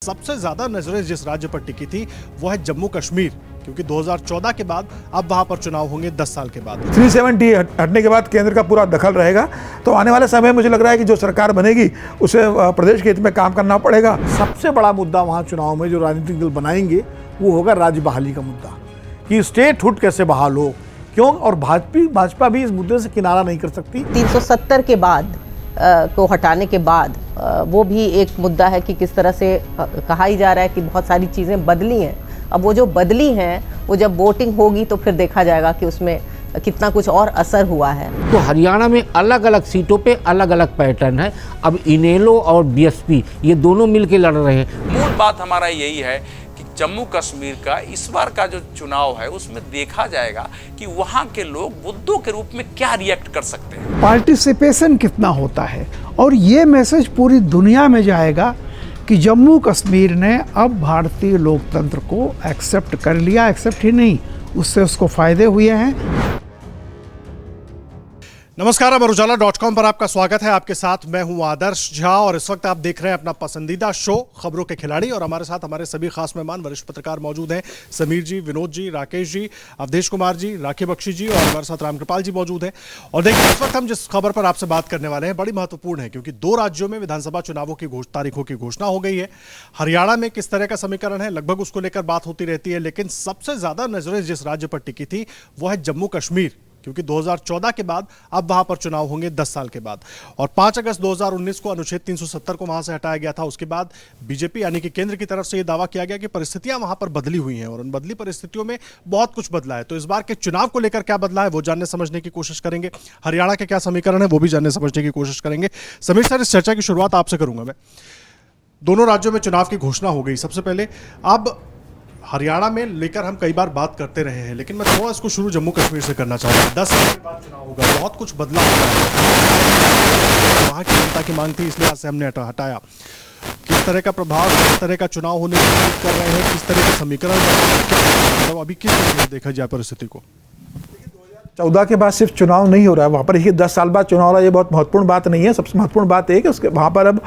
सबसे ज्यादा नजरें जिस राज्य पर टिकी थी वो है जम्मू कश्मीर, क्योंकि 2014 के बाद अब वहां पर चुनाव होंगे 10 साल के बाद। 370 हटने के बाद केंद्र का पूरा दखल रहेगा, तो आने वाले समय में मुझे लग रहा है कि जो सरकार बनेगी उसे प्रदेश के हित में काम करना पड़ेगा। सबसे बड़ा मुद्दा वहाँ चुनाव में जो राजनीतिक दल बनाएंगे वो होगा राज्य बहाली का मुद्दा, कि स्टेटहुड कैसे बहाल हो, क्यों, और भाजपा भी इस मुद्दे से किनारा नहीं कर सकती। 370 के बाद को हटाने के बाद वो भी एक मुद्दा है कि किस तरह से कहा ही जा रहा है कि बहुत सारी चीज़ें बदली हैं। अब वो जो बदली हैं वो जब वोटिंग होगी तो फिर देखा जाएगा कि उसमें कितना कुछ और असर हुआ है। तो हरियाणा में अलग अलग सीटों पे अलग अलग पैटर्न है। अब इनेलो और बीएसपी ये दोनों मिलकर लड़ रहे हैं। मूल बात हमारा यही है कि जम्मू कश्मीर का इस बार का जो चुनाव है उसमें देखा जाएगा कि वहाँ के लोग मुद्दों के रूप में क्या रिएक्ट कर सकते हैं, पार्टिसिपेशन कितना होता है, और ये मैसेज पूरी दुनिया में जाएगा कि जम्मू कश्मीर ने अब भारतीय लोकतंत्र को एक्सेप्ट कर लिया। एक्सेप्ट ही नहीं, उससे उसको फायदे हुए हैं। नमस्कार, अमर उजाला.com पर आपका स्वागत है। आपके साथ मैं हूं आदर्श झा और इस वक्त आप देख रहे हैं अपना पसंदीदा शो खबरों के खिलाड़ी, और हमारे साथ हमारे सभी खास मेहमान वरिष्ठ पत्रकार मौजूद हैं। समीर जी, विनोद जी, राकेश जी, अवधेश कुमार जी, राखी बख्शी जी और हमारे साथ रामकृपाल जी मौजूद हैं। और देखिए, इस वक्त हम जिस खबर पर आपसे बात करने वाले हैं बड़ी महत्वपूर्ण है, क्योंकि 2 राज्यों में विधानसभा चुनावों की तारीखों की घोषणा हो गई है। हरियाणा में किस तरह का समीकरण है, लगभग उसको लेकर बात होती रहती है, लेकिन सबसे ज्यादा नजरें जिस राज्य पर टिकी थी वो है जम्मू कश्मीर, क्योंकि 2014 के बाद अब वहां पर चुनाव होंगे 10 साल के बाद। और 5 अगस्त 2019 को अनुच्छेद 370 को वहां से हटाया गया था। उसके बाद बीजेपी यानी कि केंद्र की तरफ से यह दावा किया गया कि परिस्थितियां वहां पर बदली हुई हैं, और उन बदली परिस्थितियों में बहुत कुछ बदला है। तो इस बार के चुनाव को लेकर क्या बदला है वो जानने समझने की कोशिश करेंगे। हरियाणा के क्या समीकरण है वो भी जानने समझने की कोशिश करेंगे। समीर सर, इस चर्चा की शुरुआत आपसे करूंगा मैं। दोनों राज्यों में चुनाव की घोषणा हो गई। सबसे पहले अब हरियाणा में लेकर हम कई बार बात करते रहे हैं, लेकिन मैं थोड़ा इसको शुरू जम्मू कश्मीर से करना चाहूँगा। 10 साल के बाद चुनाव होगा, बहुत कुछ बदला होगा है। वहाँ की जनता की मांग थी, इसलिए आज से हमने हटाया। किस तरह का प्रभाव, किस तरह का चुनाव होने की उम्मीद कर रहे हैं, किस तरह के समीकरण, मतलब अभी किस तरह से देखा जाए परिस्थिति को? 14 के बाद सिर्फ चुनाव नहीं हो रहा है वहाँ पर, 10 साल बाद चुनाव हो रहा है, ये बहुत महत्वपूर्ण बात नहीं है। सबसे महत्वपूर्ण बात है कि उसके वहाँ पर अब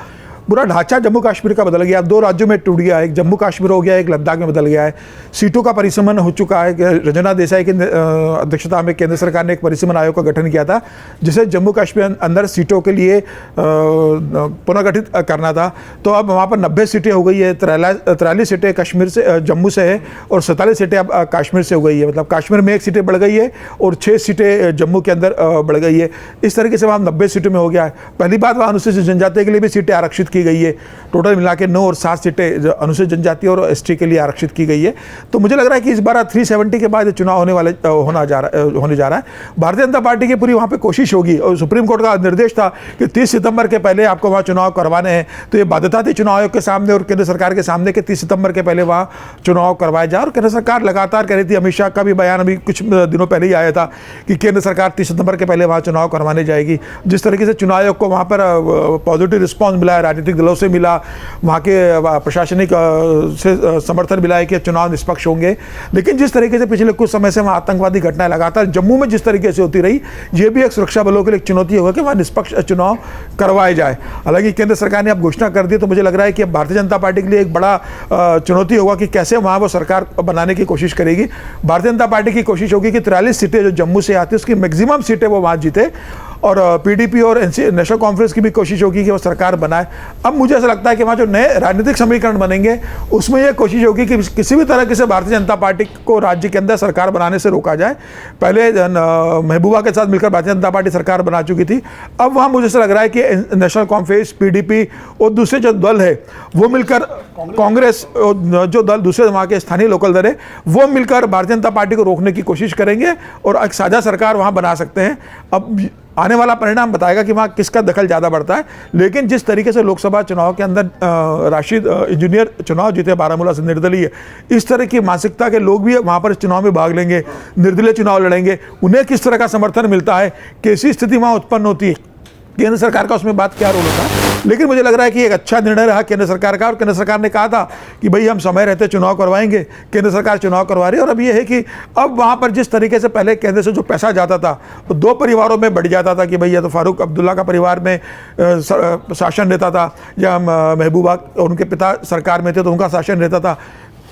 पूरा ढांचा जम्मू कश्मीर का बदल गया। 2 राज्यों में टूट गया, एक जम्मू कश्मीर हो गया, एक लद्दाख में बदल गया है। सीटों का परिसीमन हो चुका है। रंजना देसाई की अध्यक्षता में केंद्र सरकार ने एक परिसीमन आयोग का गठन किया था, जिसे जम्मू कश्मीर अंदर सीटों के लिए पुनर्गठित करना था। तो अब वहाँ पर 90 सीटें हो गई है। 43 सीटें कश्मीर से, जम्मू से है, और 47 सीटें अब कश्मीर से हो गई है। मतलब कश्मीर में 1 सीटें बढ़ गई है और 6 सीटें जम्मू के अंदर बढ़ गई है। इस तरीके से वहाँ 90 सीटों में हो गया है। पहली बात, वहाँ अनुसूचित जनजाति के लिए भी सीटें आरक्षित की गई है। टोटल मिला के 9 और 7 सीटें अनुसूचित जनजाति और एसटी के लिए आरक्षित की गई है। तो मुझे लग रहा है कि इस बार 370 के बाद चुनाव होने जा रहा है। भारतीय जनता पार्टी की पूरी वहाँ पे कोशिश होगी, और सुप्रीम कोर्ट का निर्देश था कि 30 सितंबर के पहले आपको वहाँ चुनाव करवाने हैं। तो ये बाध्यता थी चुनाव आयोग के सामने और केंद्र सरकार के सामने कि 30 सितंबर के पहले वहाँ चुनाव करवाए जाए। और केंद्र सरकार लगातार कह रही थी, अमित शाह का भी बयान अभी कुछ दिनों पहले ही आया था कि केंद्र सरकार 30 सितंबर के पहले वहाँ चुनाव करवाने जाएगी। जिस तरीके से चुनाव आयोग को वहाँ पर पॉजिटिव रिस्पॉन्स मिला है, राजनीतिक दलों से मिला, वहाँ के प्रशासनिक से समर्थन मिला है कि चुनाव निष्पक्ष होंगे। लेकिन जिस तरीके से पिछले कुछ समय से वहाँ आतंकवादी घटनाएं लगातार जम्मू में जिस तरीके से होती रही, ये भी एक सुरक्षा बलों के लिए एक चुनौती होगा कि वहाँ निष्पक्ष चुनाव करवाए जाए। हालांकि केंद्र सरकार ने अब घोषणा कर दी, तो मुझे लग रहा है कि अब भारतीय जनता पार्टी के लिए एक बड़ा चुनौती होगा कि कैसे वहाँ वो सरकार बनाने की कोशिश करेगी। भारतीय जनता पार्टी की कोशिश होगी कि 43 सीटें जो जम्मू से आती है उसकी मैक्सिमम सीटें वो वहाँ जीते, और पीडीपी और नेशनल कॉन्फ्रेंस की भी कोशिश होगी कि वो सरकार बनाए। अब मुझे ऐसा लगता है कि वहाँ जो नए राजनीतिक समीकरण बनेंगे उसमें यह कोशिश होगी कि किसी भी तरह से भारतीय जनता पार्टी को राज्य के अंदर सरकार बनाने से रोका जाए। पहले महबूबा के साथ मिलकर भारतीय जनता पार्टी सरकार बना चुकी थी। अब वहाँ मुझे ऐसा लग रहा है कि नेशनल कॉन्फ्रेंस, पीडीपी और दूसरे जो दल है वो मिलकर, कांग्रेस जो दल दूसरे वहाँ के स्थानीय लोकल दल है वो मिलकर भारतीय जनता पार्टी को रोकने की कोशिश करेंगे और एक साझा सरकार वहाँ बना सकते हैं। अब आने वाला परिणाम बताएगा कि वहाँ किसका दखल ज़्यादा बढ़ता है। लेकिन जिस तरीके से लोकसभा चुनाव के अंदर राशिद इंजीनियर चुनाव जीते बारामूला से निर्दलीय, इस तरह की मानसिकता के लोग भी वहाँ पर इस चुनाव में भाग लेंगे, निर्दलीय चुनाव लड़ेंगे। उन्हें किस तरह का समर्थन मिलता है, कैसी स्थिति वहाँ उत्पन्न होती है, केंद्र सरकार का उसमें बात क्या रोल होता है, लेकिन मुझे लग रहा है कि एक अच्छा निर्णय रहा केंद्र सरकार का, और केंद्र सरकार ने कहा था कि भाई हम समय रहते चुनाव करवाएंगे। केंद्र सरकार चुनाव करवा रही है, और अब ये है कि अब वहाँ पर जिस तरीके से पहले केंद्र से जो पैसा जाता था वो दो परिवारों में बढ़ जाता था कि भाई या तो फारूक अब्दुल्ला का परिवार में शासन रहता था, या महबूबा उनके पिता सरकार में थे तो उनका शासन रहता था,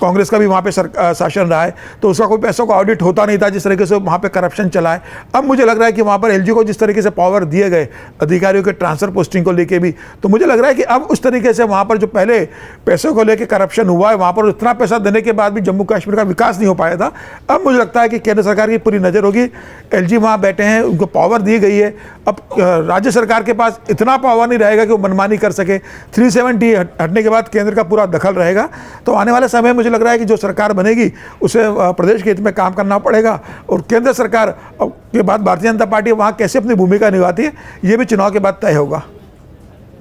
कांग्रेस का भी वहाँ पे शासन रहा है, तो उसका कोई पैसों का ऑडिट होता नहीं था, जिस तरीके से वहाँ पे करप्शन चला है। अब मुझे लग रहा है कि वहाँ पर एलजी को जिस तरीके से पावर दिए गए अधिकारियों के ट्रांसफर पोस्टिंग को लेके भी, तो मुझे लग रहा है कि अब उस तरीके से वहाँ पर जो पहले पैसों को लेके करप्शन हुआ है, वहाँ पर उतना पैसा देने के बाद भी जम्मू कश्मीर का विकास नहीं हो पाया था। अब मुझे लगता है कि केंद्र सरकार की पूरी नज़र होगी, एलजी वहाँ बैठे हैं, उनको पावर दी गई है, अब राज्य सरकार के पास इतना पावर नहीं रहेगा कि वो मनमानी कर सके। 370 हटने के बाद केंद्र का पूरा दखल रहेगा, तो आने वाले समय मुझे लग रहा है कि जो सरकार बनेगी उसे प्रदेश के हित में काम करना पड़ेगा, और केंद्र सरकार के बाद भारतीय जनता पार्टी वहाँ कैसे अपनी भूमिका निभाती है ये भी चुनाव के बाद तय होगा।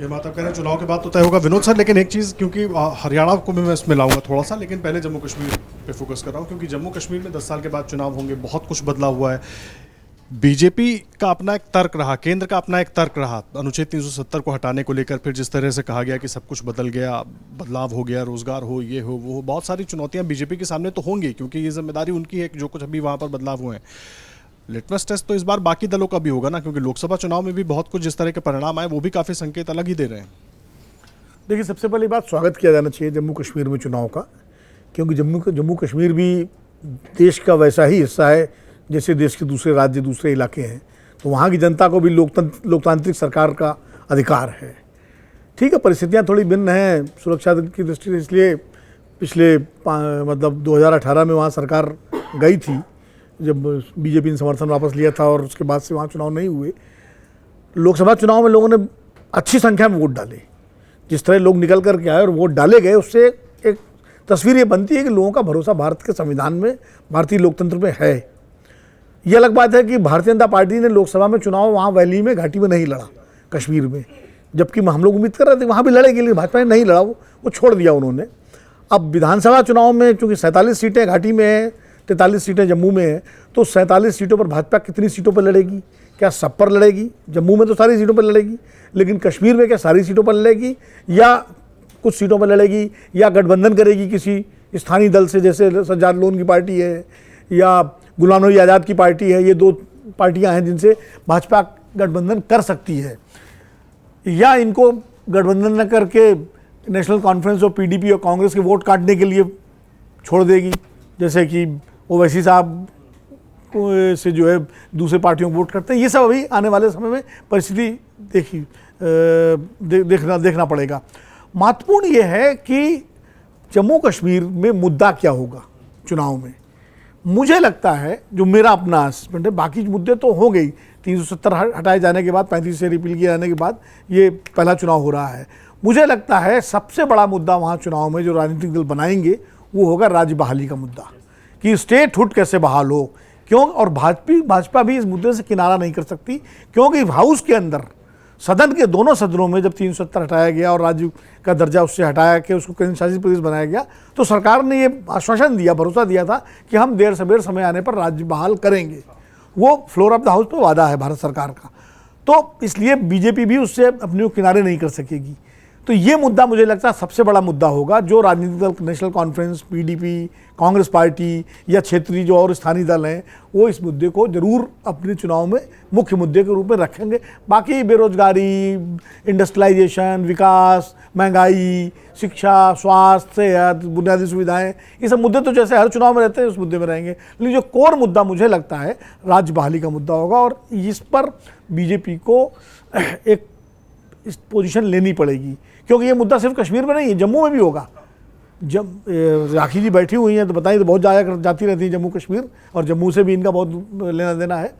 ये बात आप कह रहे हैं चुनाव के बाद तो तय होगा विनोद सर, लेकिन एक चीज़, क्योंकि हरियाणा को भी मैं इसमें लाऊंगा थोड़ा सा, लेकिन पहले जम्मू कश्मीर पे फोकस कर रहा हूँ, क्योंकि जम्मू कश्मीर में 10 साल के बाद चुनाव होंगे, बहुत कुछ बदलाव हुआ है। बीजेपी का अपना एक तर्क रहा, केंद्र का अपना एक तर्क रहा अनुच्छेद 370 को हटाने को लेकर, फिर जिस तरह से कहा गया कि सब कुछ बदल गया, बदलाव हो गया, रोजगार हो, ये हो, वो हो, बहुत सारी चुनौतियां बीजेपी के सामने तो होंगी, क्योंकि ये जिम्मेदारी उनकी है कि जो कुछ अभी वहां पर बदलाव हुए हैं। लिटमस टेस्ट तो इस बार बाकी दलों का भी होगा ना, क्योंकि लोकसभा चुनाव में भी बहुत कुछ जिस तरह के परिणाम आए वो भी काफ़ी संकेत अलग ही दे रहे हैं। देखिए, सबसे पहली बात, स्वागत किया जाना चाहिए जम्मू कश्मीर में चुनाव का, क्योंकि जम्मू कश्मीर भी देश का वैसा ही हिस्सा है जैसे देश के दूसरे राज्य, दूसरे इलाके हैं, तो वहाँ की जनता को भी लोकतांत्रिक सरकार का अधिकार है। ठीक है, परिस्थितियाँ थोड़ी भिन्न हैं सुरक्षा की दृष्टि से, इसलिए पिछले मतलब 2018 में वहाँ सरकार गई थी जब बीजेपी ने समर्थन वापस लिया था, और उसके बाद से वहाँ चुनाव नहीं हुए। लोकसभा चुनाव में लोगों ने अच्छी संख्या में वोट डाले, जिस तरह लोग निकल कर के आए और वोट डाले गए, उससे एक तस्वीर ये बनती है कि लोगों का भरोसा भारत के संविधान में, भारतीय लोकतंत्र में है। ये अलग बात है कि भारतीय जनता पार्टी ने लोकसभा में चुनाव वहाँ वैली में, घाटी में नहीं लड़ा, कश्मीर में, जबकि हम लोग उम्मीद कर रहे थे वहाँ भी लड़ेगी, लेकिन भाजपा ने नहीं लड़ा, वो छोड़ दिया उन्होंने। अब विधानसभा चुनाव में चूँकि 47 सीटें घाटी में हैं, 43 सीटें जम्मू में हैं, तो 47 सीटों पर भाजपा कितनी सीटों पर लड़ेगी? क्या सब पर लड़ेगी? जम्मू में तो सारी सीटों पर लड़ेगी, लेकिन कश्मीर में क्या सारी सीटों पर लड़ेगी या कुछ सीटों पर लड़ेगी, या गठबंधन करेगी किसी स्थानीय दल से, जैसे सज्जाद लोन की पार्टी है या गुलाम नबी आज़ाद की पार्टी है। ये दो पार्टियां हैं जिनसे भाजपा गठबंधन कर सकती है, या इनको गठबंधन न करके नेशनल कॉन्फ्रेंस और पीडीपी और कांग्रेस के वोट काटने के लिए छोड़ देगी, जैसे कि ओवैसी साहब से जो है दूसरे पार्टियों को वोट करते हैं। ये सब अभी आने वाले समय में परिस्थिति देखना पड़ेगा। महत्वपूर्ण ये है कि जम्मू कश्मीर में मुद्दा क्या होगा चुनाव में। मुझे लगता है, जो मेरा अपना असेसमेंट है, बाकी मुद्दे तो हो गई, 370 हटाए जाने के बाद, 35 से रिपील किए जाने के बाद ये पहला चुनाव हो रहा है। मुझे लगता है सबसे बड़ा मुद्दा वहाँ चुनाव में जो राजनीतिक दल बनाएंगे वो होगा राज्य बहाली का मुद्दा, कि स्टेटहुड कैसे बहाल हो। क्यों? और भाजपा भी इस मुद्दे से किनारा नहीं कर सकती, क्योंकि हाउस के अंदर, सदन के दोनों सदनों में जब 370 हटाया गया और राज्य का दर्जा उससे हटाया के उसको केंद्र शासित प्रदेश बनाया गया, तो सरकार ने ये आश्वासन दिया, भरोसा दिया था कि हम देर सबेर समय आने पर राज्य बहाल करेंगे। वो फ्लोर ऑफ द हाउस पर वादा है भारत सरकार का, तो इसलिए बीजेपी भी उससे अपने किनारे नहीं कर सकेगी। तो ये मुद्दा मुझे लगता है सबसे बड़ा मुद्दा होगा, जो राजनीतिक दल, national conference, PDP, Congress party या क्षेत्रीय जो और स्थानीय दल हैं, वो इस मुद्दे को जरूर अपने चुनाव में मुख्य मुद्दे के रूप में रखेंगे। बाकी बेरोजगारी, इंडस्ट्रियलाइजेशन, विकास, महंगाई, शिक्षा, स्वास्थ्य, सेहत, बुनियादी सुविधाएं, ये सब मुद्दे तो जैसे हर चुनाव में रहते हैं उस मुद्दे में रहेंगे, लेकिन जो कोर मुद्दा मुझे लगता है राज्य बहाली का मुद्दा होगा, और इस पर बीजेपी को एक इस पोजीशन लेनी पड़ेगी, क्योंकि ये मुद्दा सिर्फ कश्मीर में नहीं है, जम्मू में भी होगा। जब राखी जी बैठी हुई हैं तो बताइए, तो बहुत जाती रहती है जम्मू कश्मीर, और जम्मू से भी इनका बहुत लेना देना है,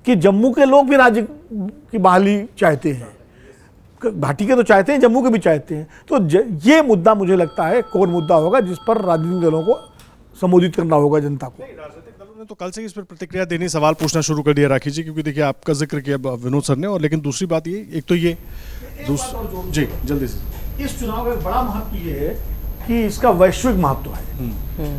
कि जम्मू के लोग भी राज्य की बहाली चाहते हैं, घाटी के तो चाहते हैं, जम्मू के भी चाहते हैं। तो ये मुद्दा मुझे लगता है कोर मुद्दा होगा, जिस पर राजनीतिक दलों को संबोधित करना होगा जनता को। तो कल से ही इस पर प्रतिक्रिया देनी, सवाल पूछना शुरू कर दिया राखी जी, क्योंकि देखिए आपका जिक्र किया विनोद सर ने, और लेकिन दूसरी बात ये, एक तो ये जी जल्दी से, इस चुनाव का बड़ा महत्व ये है कि इसका वैश्विक महत्व है,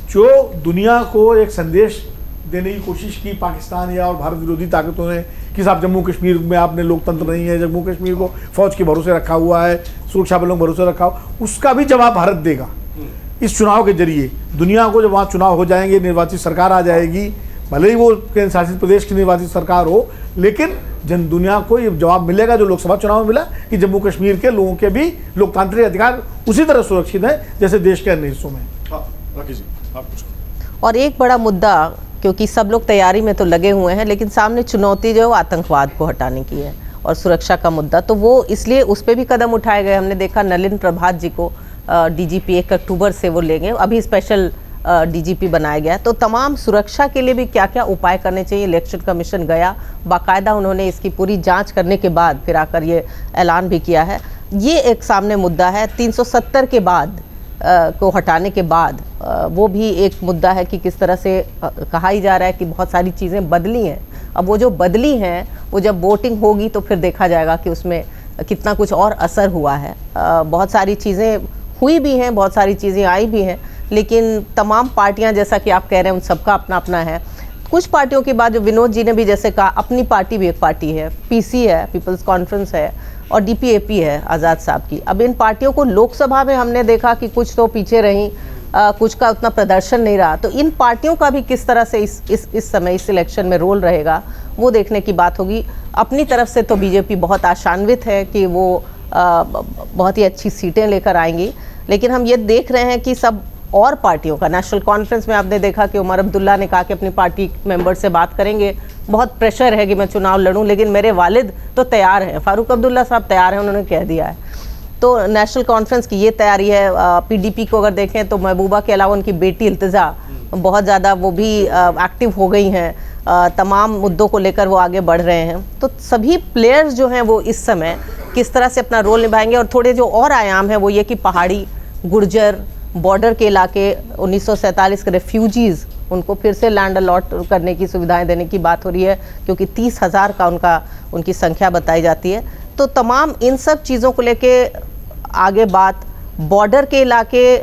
जो दुनिया को एक संदेश देने की कोशिश की पाकिस्तान या और भारत विरोधी ताकतों ने कि साहब जम्मू कश्मीर में आपने लोकतंत्र नहीं है, जम्मू कश्मीर को फौज के भरोसे रखा हुआ है, सुरक्षा बलों के भरोसे रखा हुआ, उसका भी जवाब भारत देगा इस चुनाव के जरिए। दुनिया को जब वहाँ चुनाव हो जाएंगे, निर्वाचित सरकार आ जाएगी, भले ही वो केंद्र शासित प्रदेश की निर्वाचित सरकार हो, लेकिन जन दुनिया को ये जवाब मिलेगा जो लोकसभा चुनाव में मिला कि जम्मू कश्मीर के लोगों के भी लोकतांत्रिक अधिकार उसी तरह सुरक्षित हैं जैसे देश के अन्य हिस्सों में। राकेश जी, आप कुछ। और एक बड़ा मुद्दा, क्योंकि सब लोग तैयारी में तो लगे हुए हैं, लेकिन सामने चुनौती जो है वो आतंकवाद को हटाने की है और सुरक्षा का मुद्दा, तो वो इसलिए उस पर भी कदम उठाए गए। हमने देखा नलिन प्रभात जी को डीजीपी 1 अक्टूबर से वो लेंगे, अभी स्पेशल डीजीपी बनाया गया है। तो तमाम सुरक्षा के लिए भी क्या क्या उपाय करने चाहिए, इलेक्शन कमीशन गया, बाकायदा उन्होंने इसकी पूरी जांच करने के बाद फिर आकर ये ऐलान भी किया है। ये एक सामने मुद्दा है। 370 के बाद को हटाने के बाद वो भी एक मुद्दा है कि किस तरह से कहा ही जा रहा है कि बहुत सारी चीज़ें बदली हैं। अब वो जो बदली हैं वो जब वोटिंग होगी तो फिर देखा जाएगा कि उसमें कितना कुछ और असर हुआ है। बहुत सारी चीज़ें हुई भी हैं, बहुत सारी चीज़ें आई भी हैं, लेकिन तमाम पार्टियां जैसा कि आप कह रहे हैं उन सबका अपना अपना है। कुछ पार्टियों के बाद जो विनोद जी ने भी जैसे कहा, अपनी पार्टी भी एक पार्टी है, पीसी है, पीपल्स कॉन्फ्रेंस है, और डीपीएपी है आज़ाद साहब की। अब इन पार्टियों को लोकसभा में हमने देखा कि कुछ तो पीछे रहीं, कुछ का उतना प्रदर्शन नहीं रहा। तो इन पार्टियों का भी किस तरह से इस समय इस इलेक्शन में रोल रहेगा वो देखने की बात होगी। अपनी तरफ से तो बीजेपी बहुत आशान्वित है कि वो बहुत ही अच्छी सीटें लेकर आएंगी, लेकिन हम ये देख रहे हैं कि सब और पार्टियों का, नेशनल कॉन्फ्रेंस में आपने देखा कि उमर अब्दुल्ला ने कहा कि अपनी पार्टी मेंबर से बात करेंगे, बहुत प्रेशर है कि मैं चुनाव लड़ूं, लेकिन मेरे वालिद तो तैयार हैं, फारूक अब्दुल्ला साहब तैयार हैं, उन्होंने कह दिया है। तो नेशनल कॉन्फ्रेंस की ये तैयारी है। पीडीपी को अगर देखें तो महबूबा के अलावा उनकी बेटी इल्तिजा बहुत ज़्यादा वो भी एक्टिव हो गई हैं, तमाम मुद्दों को लेकर वो आगे बढ़ रहे हैं। तो सभी प्लेयर्स जो हैं वो इस समय किस तरह से अपना रोल निभाएंगे। और थोड़े जो और आयाम है वो ये कि पहाड़ी, गुर्जर, बॉर्डर के इलाके, 1947 के रेफ्यूजीज़, उनको फिर से लैंड अलॉट करने की सुविधाएं देने की बात हो रही है, क्योंकि 30,000 का उनकी संख्या बताई जाती है। तो तमाम इन सब चीज़ों को लेके आगे बात, बॉर्डर के इलाके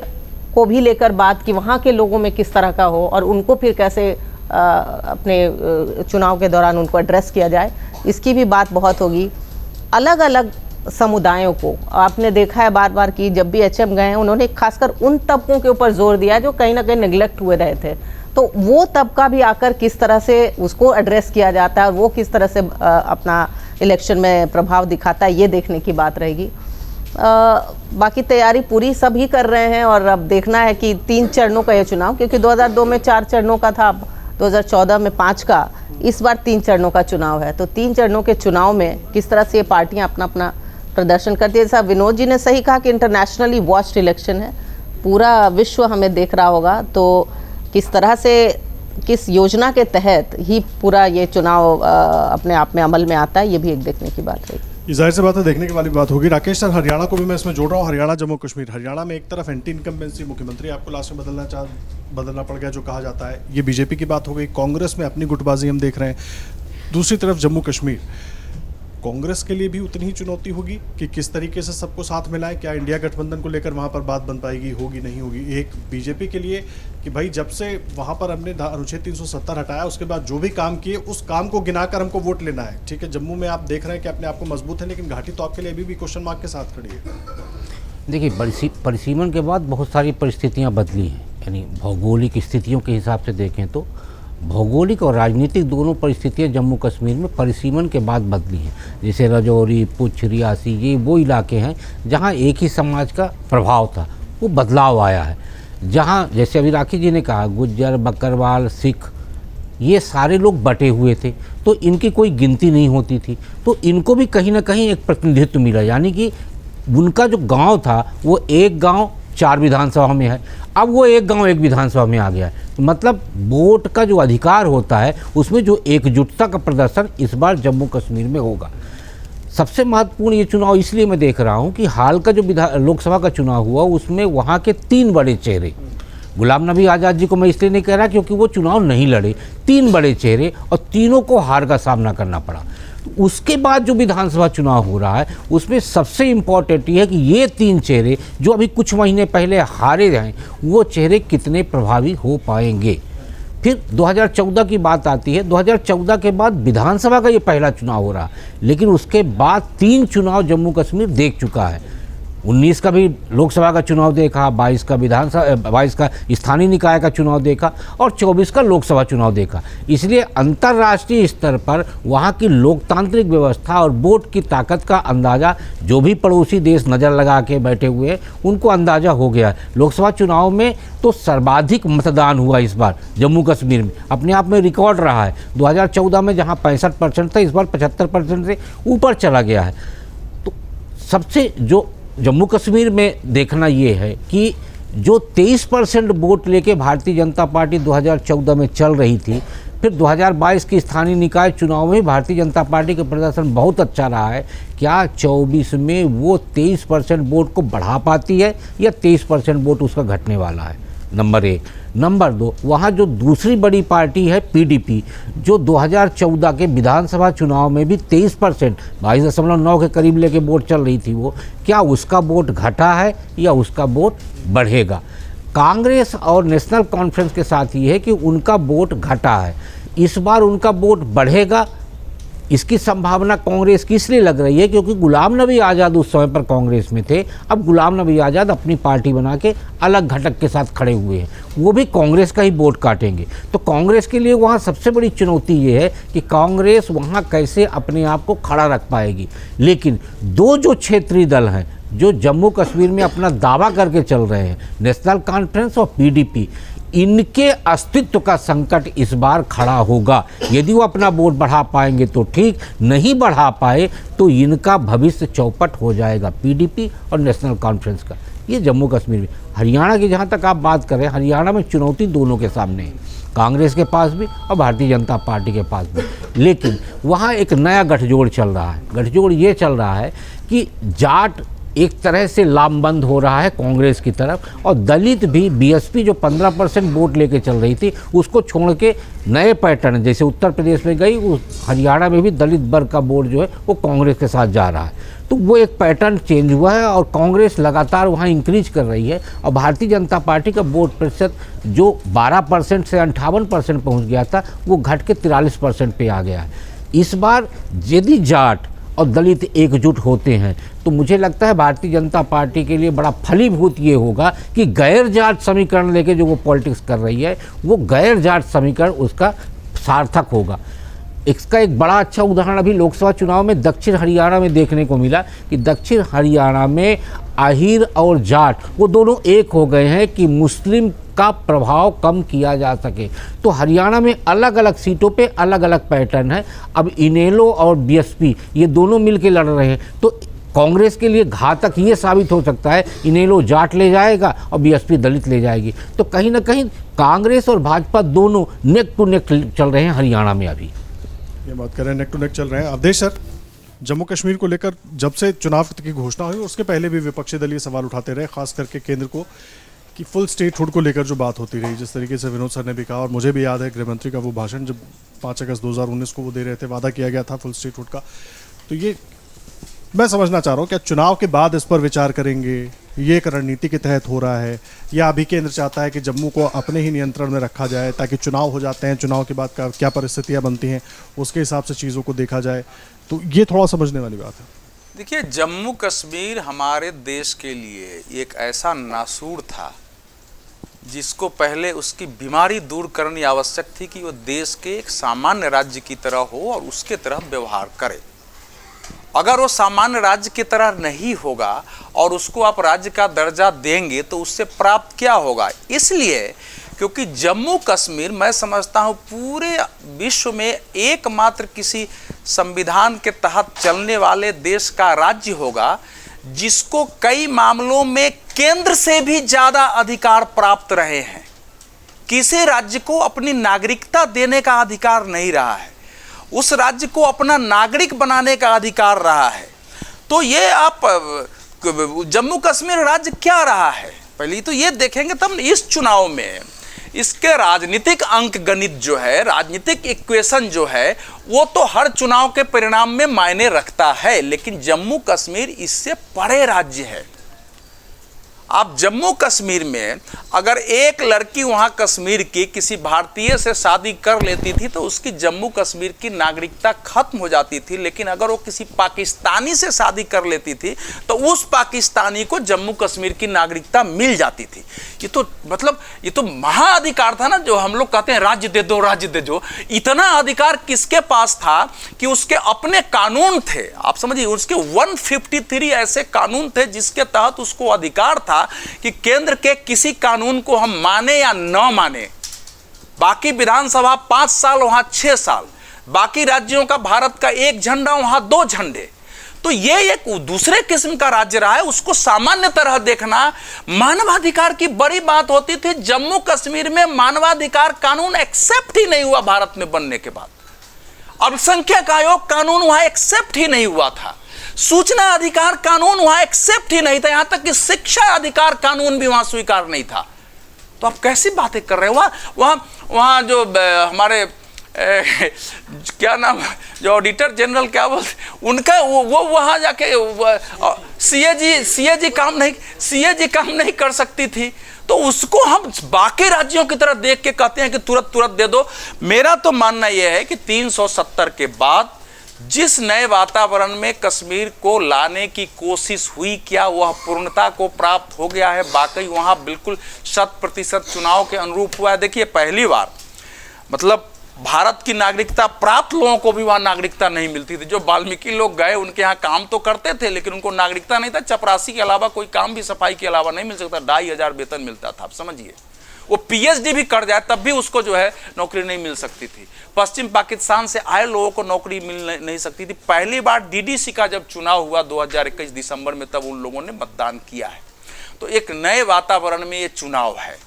को भी लेकर बात कि वहाँ के लोगों में किस तरह का हो और उनको फिर कैसे अपने चुनाव के दौरान उनको एड्रेस किया जाए, इसकी भी बात बहुत होगी। अलग अलग समुदायों को आपने देखा है बार बार कि जब भी एचएम गए हैं उन्होंने खासकर उन तबकों के ऊपर जोर दिया जो कहीं ना कहीं निगलेक्ट हुए रहे थे। तो वो तबका भी आकर किस तरह से उसको एड्रेस किया जाता है और वो किस तरह से अपना इलेक्शन में प्रभाव दिखाता है, ये देखने की बात रहेगी। बाकी तैयारी पूरी सभी कर रहे हैं और अब देखना है कि 3 चरणों का ये चुनाव, क्योंकि 2002 में 4 चरणों का था, 2014 में 5 का, इस बार 3 चरणों का चुनाव है। तो 3 चरणों के चुनाव में किस तरह से ये पार्टियां अपना अपना प्रदर्शन करती है। जैसा विनोद जी ने सही कहा कि इंटरनेशनली वॉच्ड इलेक्शन है, पूरा विश्व हमें देख रहा होगा, तो किस तरह से किस योजना के तहत ही पूरा ये चुनाव अपने आप में अमल में आता है, ये भी एक देखने की बात है। ये जाहिर सी बात है, देखने की वाली बात होगी। राकेश सर, हरियाणा को भी मैं इसमें जोड़ रहा हूँ। हरियाणा, जम्मू कश्मीर। हरियाणा में एक तरफ एंटी इनकम्बेंसी मुख्यमंत्री आपको लास्ट में बदलना पड़ गया जो कहा जाता है, ये बीजेपी की बात हो गई। कांग्रेस में अपनी गुटबाजी हम देख रहे हैं। दूसरी तरफ जम्मू कश्मीर, कांग्रेस के लिए भी उतनी ही चुनौती होगी कि किस तरीके से सबको साथ मिलाए। क्या इंडिया गठबंधन को लेकर वहाँ पर बात बन पाएगी, होगी नहीं होगी। एक बीजेपी के लिए कि भाई जब से वहाँ पर हमने अनुच्छेद 370 हटाया उसके बाद जो भी काम किए उस काम को गिनाकर हमको वोट लेना है। ठीक है, जम्मू में आप देख रहे हैं कि अपने आप को मजबूत है, लेकिन घाटी तो आपके लिए अभी भी क्वेश्चन मार्क के साथ खड़ी है। देखिए, परिसीमन के बाद बहुत सारी परिस्थितियाँ बदली हैं, यानी भौगोलिक स्थितियों के हिसाब से देखें तो भौगोलिक और राजनीतिक दोनों परिस्थितियां जम्मू कश्मीर में परिसीमन के बाद बदली हैं। जैसे राजौरी, पुंछ, रियासी, ये वो इलाके हैं जहां एक ही समाज का प्रभाव था, वो बदलाव आया है। जहां जैसे अभी राखी जी ने कहा, गुज्जर, बकरवाल, सिख, ये सारे लोग बटे हुए थे, तो इनकी कोई गिनती नहीं होती थी, तो इनको भी कहीं ना कहीं एक प्रतिनिधित्व मिला, यानी कि उनका जो गाँव था वो एक गाँव 4 विधानसभा में है, अब वो एक गांव 1 विधानसभा में आ गया है। मतलब वोट का जो अधिकार होता है उसमें जो एकजुटता का प्रदर्शन इस बार जम्मू कश्मीर में होगा। सबसे महत्वपूर्ण ये चुनाव इसलिए मैं देख रहा हूँ कि हाल का जो लोकसभा का चुनाव हुआ उसमें वहाँ के 3 बड़े चेहरे, गुलाम नबी आज़ाद जी को मैं इसलिए नहीं कह रहा क्योंकि वो चुनाव नहीं लड़े, 3 बड़े चेहरे और तीनों को हार का सामना करना पड़ा। उसके बाद जो विधानसभा चुनाव हो रहा है उसमें सबसे इम्पॉर्टेंट ये है कि ये 3 चेहरे जो अभी कुछ महीने पहले हारे हैं वो चेहरे कितने प्रभावी हो पाएंगे। फिर 2014 की बात आती है। 2014 के बाद विधानसभा का ये पहला चुनाव हो रहा, लेकिन उसके बाद 3 चुनाव जम्मू कश्मीर देख चुका है। 19 का भी लोकसभा का चुनाव देखा, 22 का विधानसभा 22 का स्थानीय निकाय का चुनाव देखा और 24 का लोकसभा चुनाव देखा। इसलिए अंतर्राष्ट्रीय स्तर पर वहाँ की लोकतांत्रिक व्यवस्था और वोट की ताकत का अंदाज़ा जो भी पड़ोसी देश नज़र लगा के बैठे हुए हैं उनको अंदाज़ा हो गया है। लोकसभा चुनाव में तो सर्वाधिक मतदान हुआ इस बार जम्मू कश्मीर में, अपने आप में रिकॉर्ड रहा है। 2014 में जहाँ 65% था, इस बार 75% से ऊपर चला गया है। तो सबसे जो जम्मू कश्मीर में देखना ये है कि जो 23% वोट लेके भारतीय जनता पार्टी 2014 में चल रही थी, फिर 2022 की स्थानीय निकाय चुनाव में भारतीय जनता पार्टी का प्रदर्शन बहुत अच्छा रहा है। क्या 24 में वो 23% वोट को बढ़ा पाती है या 23% वोट उसका घटने वाला है? नंबर 1। नंबर 2, वहाँ जो दूसरी बड़ी पार्टी है पीडीपी, जो 2014 के विधानसभा चुनाव में भी 23% 22.9 के करीब लेके वोट चल रही थी, वो क्या उसका वोट घटा है या उसका वोट बढ़ेगा? कांग्रेस और नेशनल कॉन्फ्रेंस के साथ ये है कि उनका वोट घटा है, इस बार उनका वोट बढ़ेगा। इसकी संभावना कांग्रेस की इसलिए लग रही है क्योंकि गुलाम नबी आज़ाद उस समय पर कांग्रेस में थे, अब गुलाम नबी आज़ाद अपनी पार्टी बना के अलग घटक के साथ खड़े हुए हैं, वो भी कांग्रेस का ही वोट काटेंगे। तो कांग्रेस के लिए वहाँ सबसे बड़ी चुनौती ये है कि कांग्रेस वहाँ कैसे अपने आप को खड़ा रख पाएगी। लेकिन 2 जो क्षेत्रीय दल हैं जो जम्मू कश्मीर में अपना दावा करके चल रहे हैं, नेशनल कॉन्फ्रेंस और पीडीपी, इनके अस्तित्व का संकट इस बार खड़ा होगा। यदि वो अपना वोट बढ़ा पाएंगे तो ठीक, नहीं बढ़ा पाए तो इनका भविष्य चौपट हो जाएगा, पीडीपी और नेशनल कॉन्फ्रेंस का। ये जम्मू कश्मीर में। हरियाणा की जहाँ तक आप बात करें, हरियाणा में चुनौती दोनों के सामने है, कांग्रेस के पास भी और भारतीय जनता पार्टी के पास भी। लेकिन वहाँ एक नया गठजोड़ चल रहा है। गठजोड़ ये चल रहा है कि जाट एक तरह से लामबंद हो रहा है कांग्रेस की तरफ, और दलित भी, बीएसपी जो 15% वोट लेके चल रही थी उसको छोड़ के नए पैटर्न, जैसे उत्तर प्रदेश में गई, उस हरियाणा में भी दलित वर्ग का वोट जो है वो कांग्रेस के साथ जा रहा है। तो वो एक पैटर्न चेंज हुआ है और कांग्रेस लगातार वहाँ इंक्रीज कर रही है, और भारतीय जनता पार्टी का वोट प्रतिशत जो 12% से 58% पहुँच गया था वो घट के 43% पे आ गया है। इस बार यदि जाट और दलित एकजुट होते हैं तो मुझे लगता है भारतीय जनता पार्टी के लिए बड़ा फलीभूत ये होगा कि गैर जाट समीकरण लेके जो वो पॉलिटिक्स कर रही है, वो गैर जाट समीकरण उसका सार्थक होगा। इसका एक बड़ा अच्छा उदाहरण अभी लोकसभा चुनाव में दक्षिण हरियाणा में देखने को मिला कि दक्षिण हरियाणा में आहिर और जाट वो दोनों एक हो गए हैं कि मुस्लिम का प्रभाव कम किया जा सके। तो हरियाणा में अलग अलग सीटों पे अलग अलग पैटर्न है। अब इनेलो और बीएसपी ये दोनों मिलकर लड़ रहे हैं, तो कांग्रेस के लिए घातक ये साबित हो सकता है, इनेलो जाट ले जाएगा और बीएसपी दलित ले जाएगी। तो कहीं ना कहीं कांग्रेस और भाजपा दोनों नेक टू नेक चल रहे हैं हरियाणा में। अभी ये बात करें नेक टू नेक चल रहे हैं। अवधेश सर, जम्मू कश्मीर को लेकर जब से चुनाव की घोषणा हुई उसके पहले भी विपक्षी दल ये सवाल उठाते रहे, खास करके केंद्र को, कि फुल स्टेटहुड को लेकर जो बात होती रही, जिस तरीके से विनोद सर ने भी कहा, और मुझे भी याद है गृह मंत्री का वो भाषण जब 5 अगस्त 2019 को वो दे रहे थे, वादा किया गया था फुल स्टेटहुड का। तो ये मैं समझना चाह रहा हूँ, क्या चुनाव के बाद इस पर विचार करेंगे? ये एक रणनीति के तहत हो रहा है या अभी केंद्र चाहता है कि जम्मू को अपने ही नियंत्रण में रखा जाए ताकि चुनाव हो जाते हैं, चुनाव के बाद का क्या परिस्थितियाँ बनती हैं उसके हिसाब से चीज़ों को देखा जाए? तो ये थोड़ा समझने वाली बात है। देखिए, जम्मू कश्मीर हमारे देश के लिए एक ऐसा नासूर था जिसको पहले उसकी बीमारी दूर करनी आवश्यक थी कि वो देश के एक सामान्य राज्य की तरह हो और उसके तरह व्यवहार करे। अगर वो सामान्य राज्य की तरह नहीं होगा और उसको आप राज्य का दर्जा देंगे तो उससे प्राप्त क्या होगा? इसलिए क्योंकि जम्मू कश्मीर, मैं समझता हूँ, पूरे विश्व में एकमात्र किसी संविधान के तहत चलने वाले देश का राज्य होगा जिसको कई मामलों में केंद्र से भी ज़्यादा अधिकार प्राप्त रहे हैं। किसी राज्य को अपनी नागरिकता देने का अधिकार नहीं रहा है, उस राज्य को अपना नागरिक बनाने का अधिकार रहा है। तो ये आप जम्मू कश्मीर राज्य क्या रहा है, पहले तो ये देखेंगे तब इस चुनाव में इसके राजनीतिक अंक गणित जो है, राजनीतिक इक्वेशन जो है, वो तो हर चुनाव के परिणाम में मायने रखता है, लेकिन जम्मू कश्मीर इससे परे राज्य है। आप जम्मू कश्मीर में अगर एक लड़की वहाँ कश्मीर की किसी भारतीय से शादी कर लेती थी तो उसकी जम्मू कश्मीर की नागरिकता खत्म हो जाती थी, लेकिन अगर वो किसी पाकिस्तानी से शादी कर लेती थी तो उस पाकिस्तानी को जम्मू कश्मीर की नागरिकता मिल जाती थी। ये तो मतलब ये तो महाअधिकार था ना, जो हम लोग कहते हैं राज्य दे दो राज्य दे दो। इतना अधिकार किसके पास था कि उसके अपने कानून थे, आप समझिए, उसके 153 ऐसे कानून थे जिसके तहत उसको अधिकार था कि केंद्र के किसी कानून को हम माने या न माने। बाकी विधानसभा 5 साल, वहां 6 साल, बाकी राज्यों का भारत का 1 झंडा, वहां 2 झंडे। तो ये एक दूसरे किस्म का राज्य रहा है, उसको सामान्य तरह देखना मानवाधिकार की बड़ी बात होती थी। जम्मू कश्मीर में मानवाधिकार कानून एक्सेप्ट ही नहीं हुआ भारत में बनने के बाद। अल्पसंख्यक आयोग कानून वहां एक्सेप्ट ही नहीं हुआ था, सूचना अधिकार कानून वहां एक्सेप्ट ही नहीं था, यहां तक कि शिक्षा अधिकार कानून भी वहां स्वीकार नहीं था। तो आप कैसी बातें कर रहे हो? वहां जो हमारे क्या नाम, जो ऑडिटर जनरल क्या बोलते, उनका वो वहां जाके सीएजी काम नहीं कर सकती थी, तो उसको हम बाकी राज्यों की तरह देख के कहते हैं कि तुरंत दे दो। मेरा तो मानना यह है कि 370 के बाद जिस नए वातावरण में कश्मीर को लाने की कोशिश हुई, क्या वह पूर्णता को प्राप्त हो गया है? वाकई वहां बिल्कुल 100% चुनाव के अनुरूप हुआ है। देखिए, पहली बार मतलब भारत की नागरिकता प्राप्त लोगों को भी वहां नागरिकता नहीं मिलती थी। जो वाल्मीकि लोग गए उनके यहाँ काम तो करते थे, लेकिन उनको नागरिकता नहीं था। चपरासी के अलावा कोई काम भी सफाई के अलावा नहीं मिल सकता। 2500 वेतन मिलता था, आप समझिए। वो पीएचडी भी कर जाए तब भी उसको जो है नौकरी नहीं मिल सकती थी। पश्चिम पाकिस्तान से आए लोगों को नौकरी मिल नहीं सकती थी। पहली बार डीडीसी का जब चुनाव हुआ 2021 दिसंबर में, तब उन लोगों ने मतदान किया है। तो एक नए वातावरण में ये चुनाव है।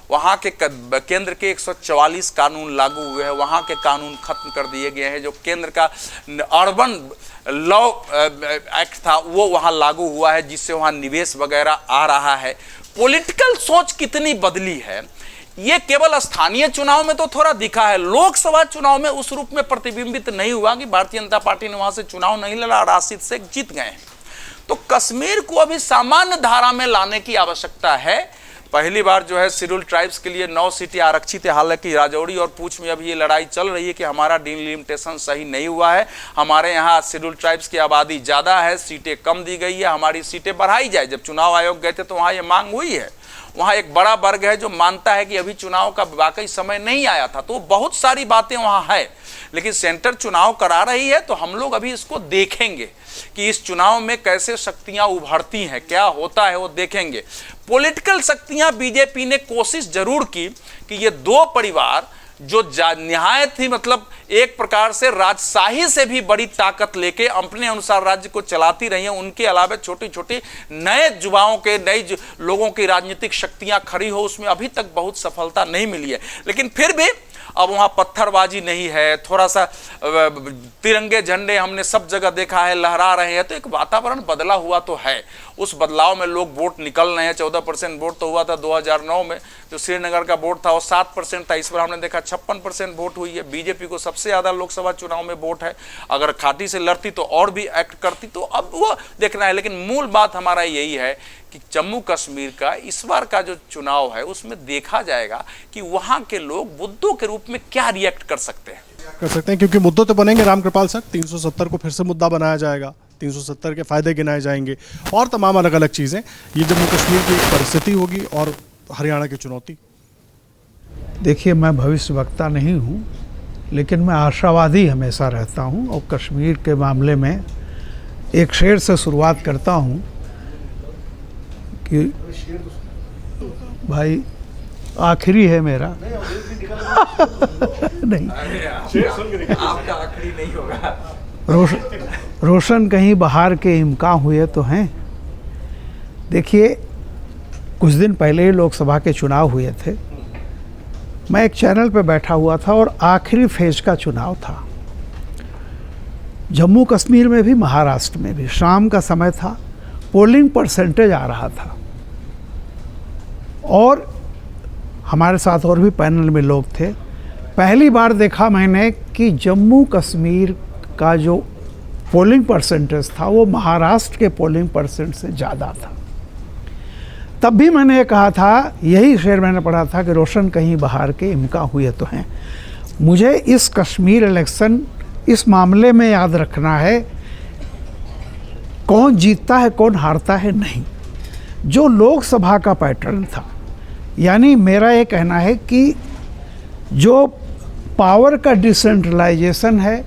वहाँ के केंद्र के 144 कानून लागू हुए हैं, वहाँ के कानून खत्म कर दिए गए हैं। जो केंद्र का अर्बन लॉ एक्ट था वो वहाँ लागू हुआ है, जिससे वहाँ निवेश वगैरह आ रहा है। पॉलिटिकल सोच कितनी बदली है, ये केवल स्थानीय चुनाव में तो थोड़ा दिखा है, लोकसभा चुनाव में उस रूप में प्रतिबिंबित नहीं हुआ कि भारतीय जनता पार्टी ने वहाँ से चुनाव नहीं लड़ा, राशिद से जीत गए हैं। तो कश्मीर को अभी सामान्य धारा में लाने की आवश्यकता है। पहली बार जो है शेड्यूल ट्राइब्स के लिए 9 सीटें आरक्षित है। हालांकि राजौरी और पूंछ में अभी ये लड़ाई चल रही है कि हमारा डिलिमिटेशन सही नहीं हुआ है, हमारे यहाँ शेड्यूल ट्राइब्स की आबादी ज़्यादा है, सीटें कम दी गई है, हमारी सीटें बढ़ाई जाए। जब चुनाव आयोग गए थे तो वहाँ ये मांग हुई है। वहाँ एक बड़ा वर्ग है जो मानता है कि अभी चुनाव का वाकई समय नहीं आया था। तो बहुत सारी बातें वहाँ है, लेकिन सेंटर चुनाव करा रही है, तो हम लोग अभी इसको देखेंगे कि इस चुनाव में कैसे शक्तियां उभरती हैं, क्या होता है वो देखेंगे। पॉलिटिकल शक्तियां बीजेपी ने कोशिश जरूर की कि ये 2 परिवार जो निहायत ही मतलब एक प्रकार से राजशाही से भी बड़ी ताकत लेके अपने अनुसार राज्य को चलाती रही हैं, उनके अलावा छोटी छोटी नए युवाओं के नए लोगों की राजनीतिक शक्तियां खड़ी हो, उसमें अभी तक बहुत सफलता नहीं मिली है। लेकिन फिर भी अब वहाँ पत्थरबाजी नहीं है, थोड़ा सा तिरंगे झंडे हमने सब जगह देखा है लहरा रहे हैं, तो एक वातावरण बदला हुआ तो है। उस बदलाव में लोग वोट निकल रहे हैं। 14% वोट तो हुआ था 2009 में, जो श्रीनगर का वोट था वो 7% था। इस बार हमने देखा 56% वोट हुई है। बीजेपी को सबसे ज़्यादा लोकसभा चुनाव में वोट है। अगर खाटी से लड़ती तो और भी एक्ट करती, तो अब वो देखना है। लेकिन मूल बात हमारा यही है कि जम्मू कश्मीर का इस बार का जो चुनाव है उसमें देखा जाएगा कि वहाँ के लोग मुद्दों के रूप में क्या रिएक्ट कर सकते हैं, क्योंकि मुद्दों तो बनेंगे रामकृपाल सर। 370 को फिर से मुद्दा बनाया जाएगा, 370 के फायदे गिनाए जाएंगे और तमाम अलग अलग चीज़ें। ये जम्मू कश्मीर की एक परिस्थिति होगी और हरियाणा की चुनौती। देखिए, मैं भविष्यवक्ता नहीं हूँ, लेकिन मैं आशावादी हमेशा रहता हूँ। और कश्मीर के मामले में एक शेर से शुरुआत करता हूँ कि भाई आखिरी है मेरा नहीं, आपका आखिरी नहीं होगा। रोशन कहीं बाहर के इम्कान हुए तो हैं। देखिए, कुछ दिन पहले ही लोकसभा के चुनाव हुए थे। मैं एक चैनल पे बैठा हुआ था और आखिरी फेज का चुनाव था। जम्मू कश्मीर में भी महाराष्ट्र में भी शाम का समय था, पोलिंग परसेंटेज आ रहा था और हमारे साथ और भी पैनल में लोग थे। पहली बार देखा मैंने कि जम्मू कश्मीर का जो पोलिंग परसेंटेज था वो महाराष्ट्र के पोलिंग परसेंट से ज़्यादा था। तब भी मैंने ये कहा था, यही शेर मैंने पढ़ा था कि रोशन कहीं बाहर के इम्का हुए तो हैं। मुझे इस कश्मीर इलेक्शन, इस मामले में याद रखना है कौन जीतता है कौन हारता है नहीं, जो लोकसभा का पैटर्न था। यानी मेरा ये कहना है कि जो पावर का डिसेंट्रलाइजेशन है,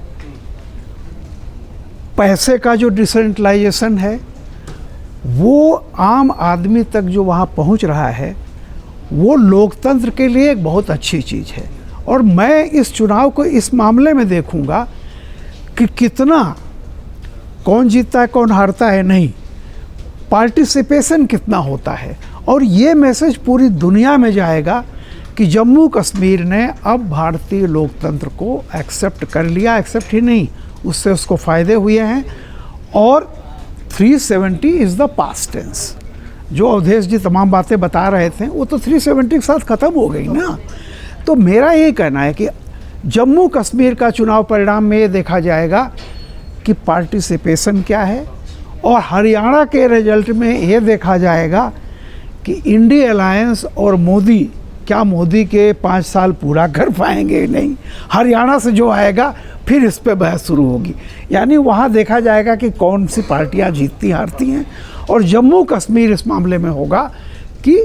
पैसे का जो डिसेंट्रलाइजेशन है, वो आम आदमी तक जो वहाँ पहुँच रहा है, वो लोकतंत्र के लिए एक बहुत अच्छी चीज़ है। और मैं इस चुनाव को इस मामले में देखूंगा कि कितना, कौन जीतता है कौन हारता है नहीं, पार्टिसिपेशन कितना होता है। और ये मैसेज पूरी दुनिया में जाएगा कि जम्मू कश्मीर ने अब भारतीय लोकतंत्र को एक्सेप्ट कर लिया। एक्सेप्ट ही नहीं, उससे उसको फ़ायदे हुए हैं। और 370 इज़ द पास्ट टेंस। जो अवधेश जी तमाम बातें बता रहे थे, वो तो 370 के साथ ख़त्म हो गई ना। तो मेरा ये कहना है कि जम्मू कश्मीर का चुनाव परिणाम में ये देखा जाएगा कि पार्टिसिपेशन क्या है, और हरियाणा के रिजल्ट में ये देखा जाएगा कि इंडिया अलायंस और मोदी, क्या मोदी के 5 साल पूरा कर पाएंगे नहीं। हरियाणा से जो आएगा फिर इस पे बहस शुरू होगी। यानी वहाँ देखा जाएगा कि कौन सी पार्टियाँ जीतती हारती हैं। और जम्मू कश्मीर इस मामले में होगा कि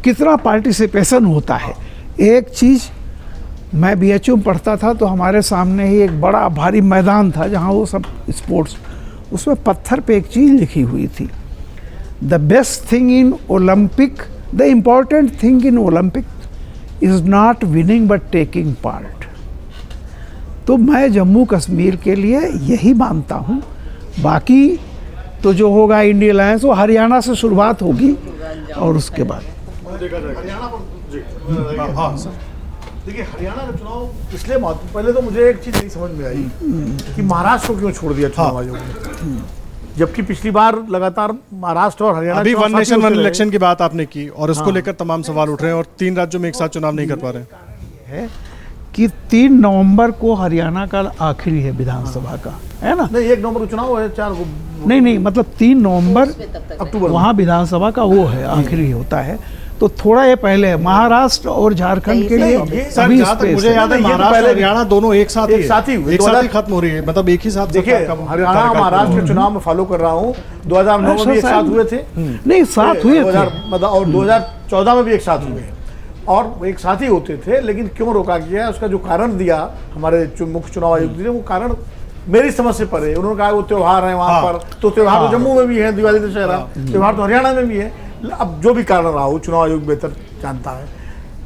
कितना पार्टिसिपेशन होता है। एक चीज़, मैं BHU में पढ़ता था तो हमारे सामने ही एक बड़ा भारी मैदान था जहाँ वो सब स्पोर्ट्स, उसमें पत्थर पे एक चीज़ लिखी हुई थी, the best thing in Olympic, the important thing in Olympic is not winning but taking part. तो मैं जम्मू कश्मीर के लिए यही मानता हूँ। बाकी तो जो होगा इंडिया अलायंस, वो हरियाणा से शुरुआत होगी और उसके बाद देखिए हरियाणा का चुनाव इसलिए महत्वपूर्ण, पहले तो मुझे एक चीज़ नहीं समझ में आई कि महाराष्ट्र को क्यों छोड़ दिया चुनाव आयोग ने, जबकि पिछली बार लगातार महाराष्ट्र और हरियाणा अभी वन नेशन वन इलेक्शन की बात आपने की और इसको लेकर तमाम सवाल उठ रहे हैं और 3 राज्यों में एक साथ चुनाव नहीं कर पा रहे हैं कि 3 नवंबर को हरियाणा का आखिरी है विधानसभा का, है ना? नहीं, 1 नवंबर को चुनाव है, 4 को नहीं, मतलब 3 नवंबर अक्टूबर वहाँ विधानसभा का वो है, आखिरी होता है। तो थोड़ा ये पहले है। महाराष्ट्र और झारखंड के लिए अभी मुझे याद है महाराष्ट्र हरियाणा दोनों एक साथ ही खत्म हो रही है, मतलब एक ही साथ। देखिए हरियाणा महाराष्ट्र के चुनाव में फॉलो कर रहा हूँ, 2009 में भी एक साथ हुए थे, नहीं साथ हुए थे, मतलब और 2014 में भी एक साथ हुए और एक साथ ही होते थे। लेकिन क्यों रोका गया, उसका जो कारण दिया हमारे मुख्य चुनाव आयुक्त ने, वो कारण मेरी समझ से परे। उन्होंने कहा वो त्यौहार है वहाँ पर, तो त्यौहार तो जम्मू में भी है, दिवाली दशहरा, त्यौहार तो हरियाणा में भी है। अब जो भी कारण रहा हो, चुनाव आयोग बेहतर जानता है।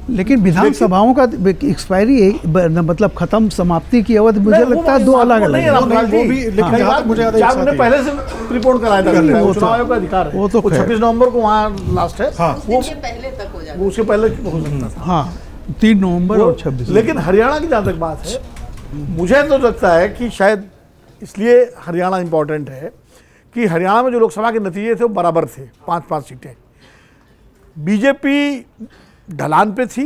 लेकिन विधानसभाओं का एक्सपायरी मतलब खत्म, समाप्ति की अवधि मुझे लगता है 2 अलग अलग है। वो भी, लेकिन जहाँ तक मुझे याद है हमने पहले से रिपोर्ट कराया था, चुनाव आयोग का अधिकार है, वो तो 26 नवंबर को वहाँ लास्ट है, वो पहले तक हो जाएगा, उसके पहले हो सकता था। हाँ, 3 नवंबर और 26। लेकिन हरियाणा की जहाँ तक बात है, मुझे तो लगता है कि शायद इसलिए हरियाणा इंपॉर्टेंट है कि हरियाणा में जो लोकसभा के नतीजे थे वो बराबर थे, 5-5 सीटें। बीजेपी ढलान पे थी,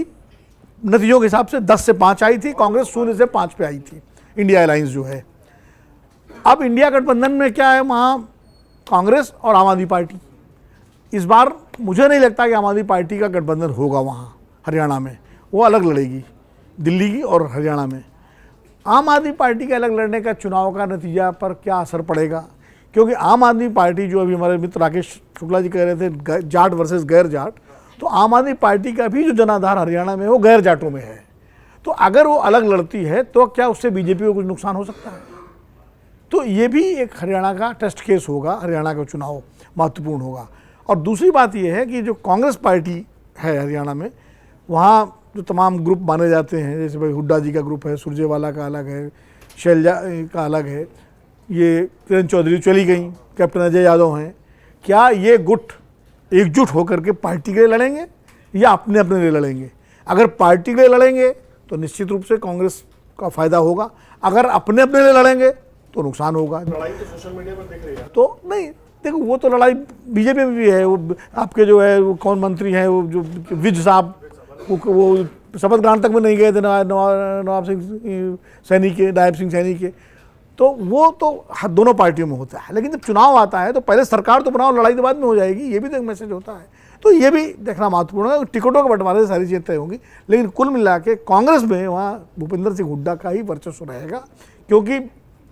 नतीजों के हिसाब से 10 से 5 आई थी, कांग्रेस 0 से 5 पे आई थी, इंडिया अलायंस जो है। अब इंडिया गठबंधन में क्या है, वहाँ कांग्रेस और आम आदमी पार्टी। इस बार मुझे नहीं लगता कि आम आदमी पार्टी का गठबंधन होगा वहाँ हरियाणा में, वो अलग लड़ेगी दिल्ली की और हरियाणा में। आम आदमी पार्टी के अलग लड़ने का चुनाव का नतीजा पर क्या असर पड़ेगा, क्योंकि आम आदमी पार्टी जो अभी हमारे मित्र राकेश शुक्ला जी कह रहे थे जाट वर्सेस गैर जाट, तो आम आदमी पार्टी का भी जो जनाधार हरियाणा में वो गैर जाटों में है। तो अगर वो अलग लड़ती है तो क्या उससे बीजेपी को कुछ नुकसान हो सकता है? तो ये भी एक हरियाणा का टेस्ट केस होगा, हरियाणा का चुनाव महत्वपूर्ण होगा। और दूसरी बात ये है कि जो कांग्रेस पार्टी है हरियाणा में, वहाँ जो तमाम ग्रुप माने जाते हैं, जैसे भाई हुड्डा जी का ग्रुप है, सुरजेवाला का अलग है, शैलजा का अलग है, ये किरण चौधरी चली गई, कैप्टन अजय यादव हैं, क्या ये गुट एकजुट होकर के पार्टी के लिए लड़ेंगे या अपने अपने लिए लड़ेंगे? अगर पार्टी के लिए लड़ेंगे तो निश्चित रूप से कांग्रेस का फायदा होगा, अगर अपने अपने लिए लड़ेंगे तो नुकसान होगा। लड़ाई तो सोशल मीडिया पर दिख रही है, तो नहीं, देखो वो तो लड़ाई बीजेपी में भी है। वो आपके जो है वो कौन मंत्री हैं, वो जो विज साहब, वो शपथ ग्रहण तक में नहीं गए थे नवाब सिंह सैनी के, नायब सिंह सैनी के, तो वो तो दोनों पार्टियों में होता है। लेकिन जब चुनाव आता है तो पहले सरकार तो बनाओ, लड़ाई तो बाद में हो जाएगी, ये भी तो एक मैसेज होता है। तो ये भी देखना महत्वपूर्ण है। टिकटों के बंटवारे से सारी चीजें तय होंगी, लेकिन कुल मिला के कांग्रेस में वहाँ भूपेंद्र सिंह हुड्डा का ही वर्चस्व रहेगा, क्योंकि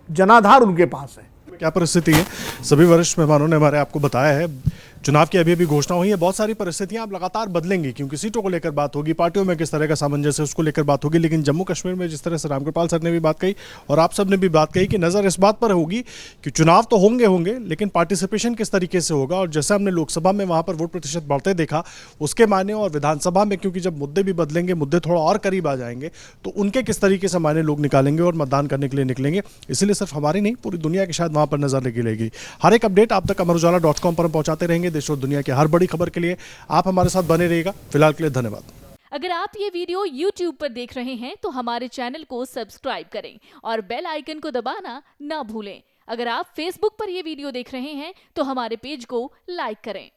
जनाधार उनके पास है। क्या परिस्थिति है, सभी वरिष्ठ मेहमानों ने हमारे आपको बताया है। चुनाव की अभी घोषणा हुई है, बहुत सारी परिस्थितियां अब लगातार बदलेंगी, क्योंकि सीटों को लेकर बात होगी, पार्टियों में किस तरह का सामंजस्य है उसको लेकर बात होगी। लेकिन जम्मू कश्मीर में जिस तरह से रामकृपाल सर ने भी बात कही और आप सब ने भी बात कही कि नज़र इस बात पर होगी कि चुनाव तो होंगे लेकिन पार्टिसिपेशन किस तरीके से होगा। और जैसे हमने लोकसभा में वहाँ पर वोट प्रतिशत बढ़ते देखा, उसके मायने और विधानसभा में, क्योंकि जब मुद्दे भी बदलेंगे, मुद्दे थोड़ा और करीब आ जाएंगे, तो उनके किस तरीके से मायने लोग निकालेंगे और मतदान करने के लिए निकलेंगे। इसलिए सिर्फ हमारी नहीं, पूरी दुनिया की शायद वहाँ पर नजर लगी रहेगी। हर एक अपडेट आप तक अमरउजाला.com पर हम पहुंचाते रहेंगे। देश और दुनिया की हर बड़ी खबर के लिए आप हमारे साथ बने रहिएगा। फिलहाल के लिए धन्यवाद। अगर आप ये वीडियो YouTube पर देख रहे हैं तो हमारे चैनल को सब्सक्राइब करें और बेल आइकन को दबाना ना भूलें। अगर आप Facebook पर ये वीडियो देख रहे हैं तो हमारे पेज को लाइक करें।